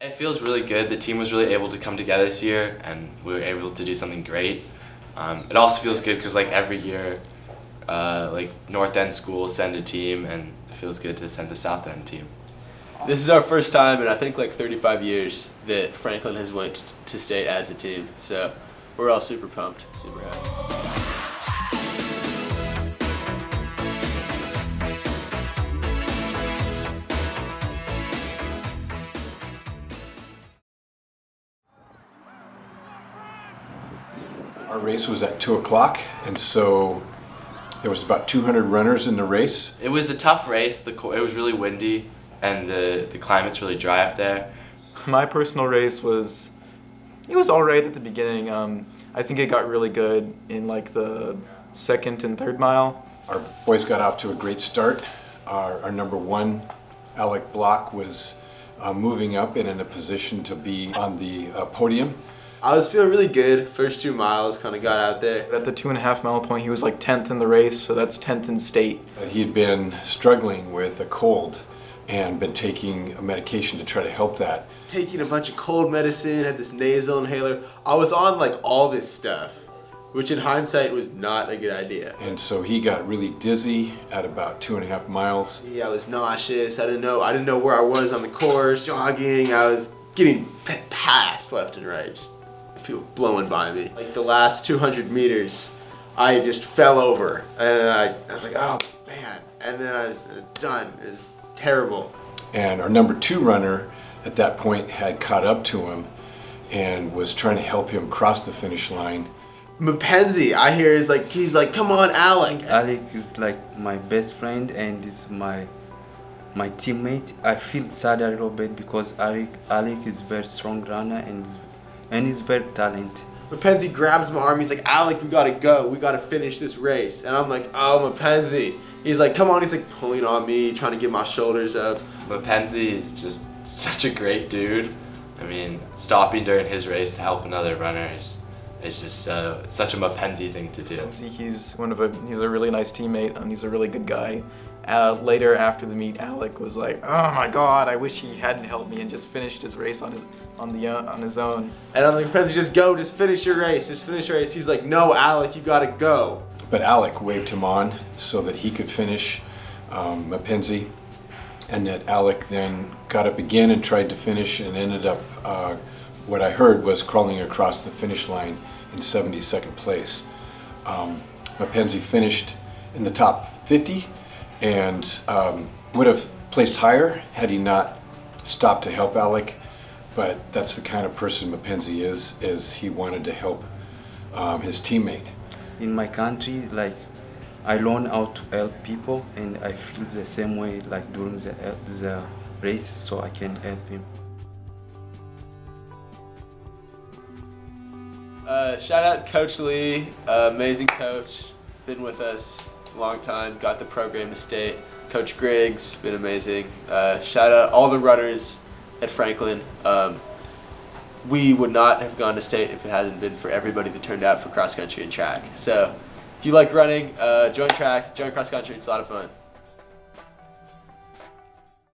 It feels really good. The team was really able to come together this year, and we were able to do something great. It also feels good because like every year, like North End schools send a team, and it feels good to send a South End team. This is our first time in I think like 35 years that Franklin has went to state as a team. So we're all super pumped, super happy. Our race was at 2 o'clock, and so there was about 200 runners in the race. It was a tough race. It was really windy, and the climate's really dry up there. My personal race was all right at the beginning. I think it got really good in like the second and third mile. Our boys got off to a great start. Our number one, Alec Block, was moving up and in a position to be on the podium. I was feeling really good. First 2 miles kind of got out there. At the 2.5 mile point, he was like 10th in the race, so that's 10th in state. He had been struggling with a cold and been taking a medication to try to help that. Taking a bunch of cold medicine, had this nasal inhaler. I was on like all this stuff, which in hindsight was not a good idea. And so he got really dizzy at about 2.5 miles. Yeah, I was nauseous. I didn't know where I was on the course. Jogging, I was getting passed left and right. Just people blowing by me. Like the last 200 meters, I just fell over, and I was like, oh man, and then I was done. It was terrible. And our number two runner at that point had caught up to him and was trying to help him cross the finish line. Mackenzie, I hear, he's like, come on, Alec. Alec is like my best friend and is my teammate. I feel sad a little bit because Alec is very strong runner and he's very talented. Mackenzie grabs my arm. He's like, Alec, we gotta go. We gotta finish this race. And I'm like, oh, Mackenzie. He's like, come on. He's like pulling on me, trying to get my shoulders up. Mackenzie is just such a great dude. I mean, stopping during his race to help another runner is just such a Mackenzie thing to do. He's a really nice teammate, and he's a really good guy. Later after the meet, Alec was like, oh my God, I wish he hadn't helped me and just finished his race on his own. And I'm like, Mackenzie, just go, just finish your race, just finish your race. He's like, no, Alec, you gotta go. But Alec waved him on so that he could finish Mackenzie, and that Alec then got up again and tried to finish and ended up, what I heard was crawling across the finish line in 72nd place. Mackenzie finished in the top 50 and would have placed higher had he not stopped to help Alec, but that's the kind of person Mackenzie is he wanted to help his teammate. In my country, like, I learn how to help people, and I feel the same way like during the race, so I can help him. Shout out Coach Lee, amazing coach, been with us a long time, got the program to state. Coach Griggs, been amazing. Shout out all the runners at Franklin. We would not have gone to state if it hasn't been for everybody that turned out for cross country and track. So if you like running, join track, join cross country, it's a lot of fun.